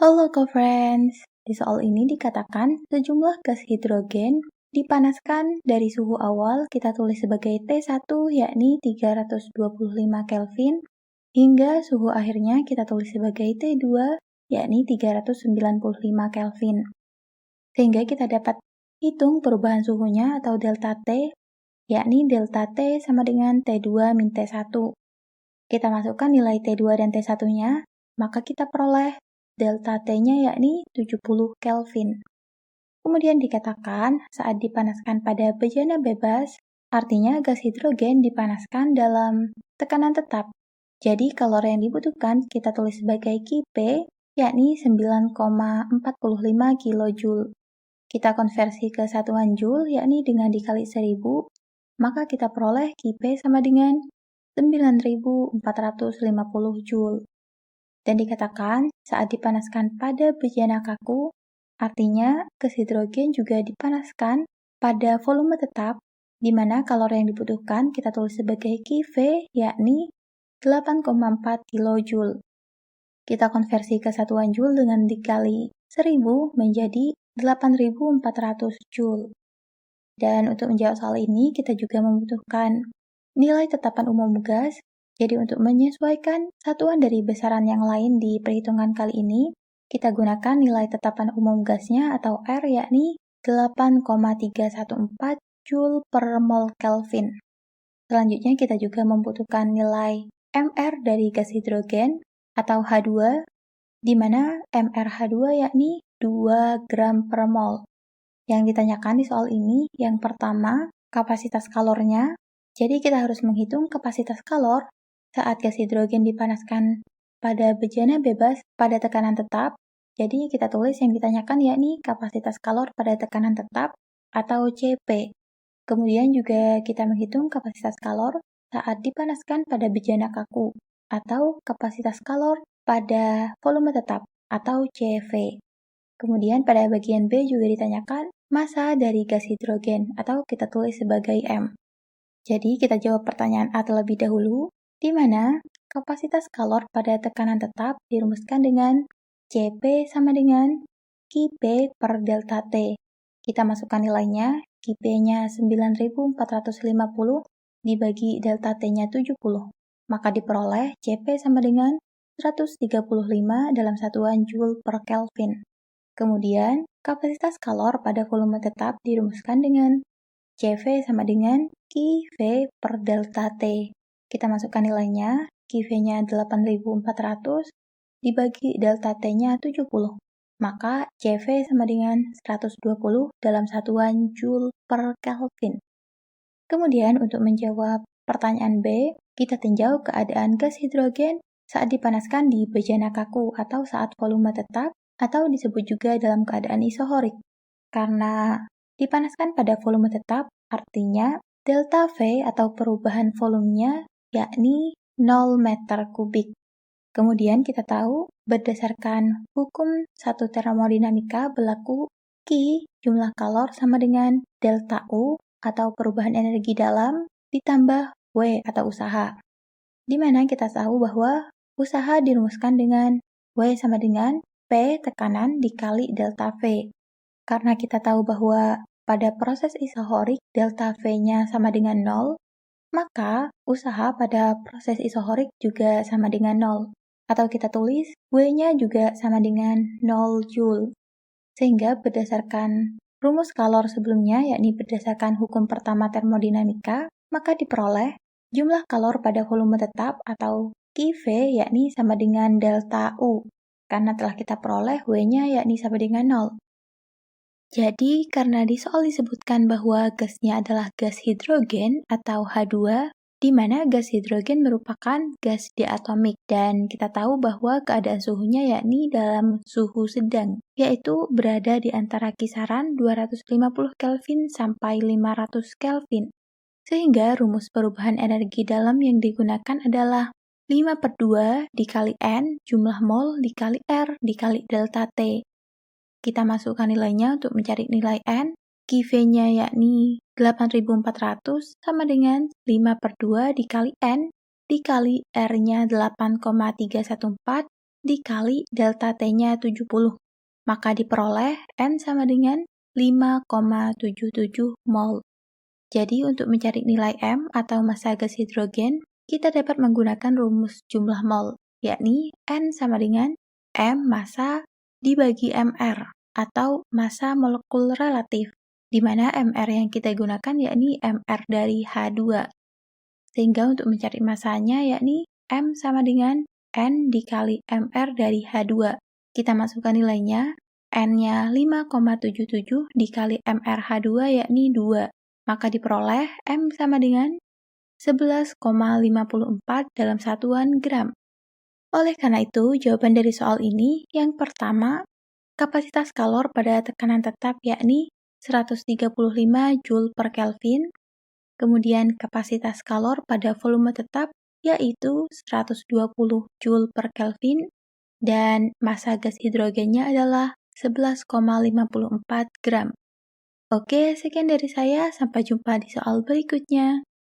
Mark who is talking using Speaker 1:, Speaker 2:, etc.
Speaker 1: Halo co-friends, di soal ini dikatakan sejumlah gas hidrogen dipanaskan dari suhu awal kita tulis sebagai T1 yakni 325 Kelvin hingga suhu akhirnya kita tulis sebagai T2 yakni 395 Kelvin. Sehingga kita dapat hitung perubahan suhunya atau delta T yakni delta T sama dengan T2 min T1. Kita masukkan nilai T2 dan T1-nya, maka kita peroleh delta T-nya yakni 70 Kelvin. Kemudian dikatakan saat dipanaskan pada bejana bebas, artinya gas hidrogen dipanaskan dalam tekanan tetap. Jadi kalori yang dibutuhkan kita tulis sebagai Kp yakni 9,45 kJ. Kita konversi ke satuan Joule yakni dengan dikali 1000, maka kita peroleh Kp sama dengan 9.450 Joule. Dan dikatakan saat dipanaskan pada bejana kaku, artinya gas hidrogen juga dipanaskan pada volume tetap, di mana kalori yang dibutuhkan kita tulis sebagai Kv, yakni 8,4 kJ. Kita konversi ke satuan Joule dengan dikali 1000 menjadi 8.400 Joule. Dan untuk menjawab soal ini, kita juga membutuhkan nilai tetapan umum gas. Jadi untuk menyesuaikan satuan dari besaran yang lain di perhitungan kali ini, kita gunakan nilai tetapan umum gasnya atau R yakni 8,314 Joule per mol Kelvin. Selanjutnya kita juga membutuhkan nilai MR dari gas hidrogen atau H2, di mana MrH2 yakni 2 gram per mol. Yang ditanyakan di soal ini, yang pertama, kapasitas kalornya. Jadi kita harus menghitung kapasitas kalor saat gas hidrogen dipanaskan pada bejana bebas pada tekanan tetap. Jadi kita tulis yang ditanyakan yakni kapasitas kalor pada tekanan tetap atau Cp. Kemudian juga kita menghitung kapasitas kalor saat dipanaskan pada bejana kaku atau kapasitas kalor pada volume tetap atau CV. Kemudian pada bagian B juga ditanyakan massa dari gas hidrogen atau kita tulis sebagai M. Jadi kita jawab pertanyaan A terlebih dahulu, di mana kapasitas kalor pada tekanan tetap dirumuskan dengan Cp sama dengan Kp per delta T. Kita masukkan nilainya, Kp-nya 9.450 dibagi delta T-nya 70. Maka diperoleh Cp sama dengan 135 dalam satuan Joule per Kelvin. Kemudian, kapasitas kalor pada volume tetap dirumuskan dengan Cv sama dengan Kv per delta T. Kita masukkan nilainya, Kv-nya 8.400 dibagi delta T-nya 70. Maka Cv sama dengan 120 dalam satuan Joule per Kelvin. Kemudian untuk menjawab pertanyaan B, kita tinjau keadaan gas hidrogen saat dipanaskan di bejana kaku atau saat volume tetap atau disebut juga dalam keadaan isohorik. Karena dipanaskan pada volume tetap, artinya delta V atau perubahan volumenya yakni 0 meter kubik. Kemudian kita tahu berdasarkan hukum satu termodinamika berlaku Q jumlah kalor sama dengan delta U atau perubahan energi dalam ditambah W atau usaha. Di mana kita tahu bahwa usaha dirumuskan dengan W sama dengan P tekanan dikali delta V. Karena kita tahu bahwa pada proses isohorik delta V-nya sama dengan 0, maka usaha pada proses isohorik juga sama dengan 0. Atau kita tulis W-nya juga sama dengan 0 Joule. Sehingga berdasarkan rumus kalor sebelumnya, yakni berdasarkan hukum pertama termodinamika, maka diperoleh jumlah kalor pada volume tetap atau Kv yakni sama dengan delta U. Karena telah kita peroleh W-nya yakni sama dengan 0. Jadi, karena di soal disebutkan bahwa gasnya adalah gas hidrogen atau H2, di mana gas hidrogen merupakan gas diatomik, dan kita tahu bahwa keadaan suhunya yakni dalam suhu sedang, yaitu berada di antara kisaran 250 Kelvin sampai 500 Kelvin. Sehingga rumus perubahan energi dalam yang digunakan adalah 5/2 dikali N jumlah mol dikali R dikali delta T. Kita masukkan nilainya untuk mencari nilai N. Kv-nya yakni 8.400 sama dengan 5/2 dikali N dikali R-nya 8,314 dikali delta T-nya 70. Maka diperoleh N sama dengan 5,77 mol. Jadi untuk mencari nilai M atau massa gas hidrogen, kita dapat menggunakan rumus jumlah mol, yakni N sama dengan M massa dibagi MR atau massa molekul relatif, di mana MR yang kita gunakan yakni MR dari H2. Sehingga untuk mencari massanya yakni M sama dengan N dikali MR dari H2. Kita masukkan nilainya, N-nya 5,77 dikali MrH2 yakni 2. Maka diperoleh M sama dengan 11,54 dalam satuan gram. Oleh karena itu, jawaban dari soal ini yang pertama, kapasitas kalor pada tekanan tetap yakni 135 Joule per Kelvin, kemudian kapasitas kalor pada volume tetap yaitu 120 Joule per Kelvin, dan massa gas hidrogennya adalah 11,54 gram. Oke, sekian dari saya. Sampai jumpa di soal berikutnya.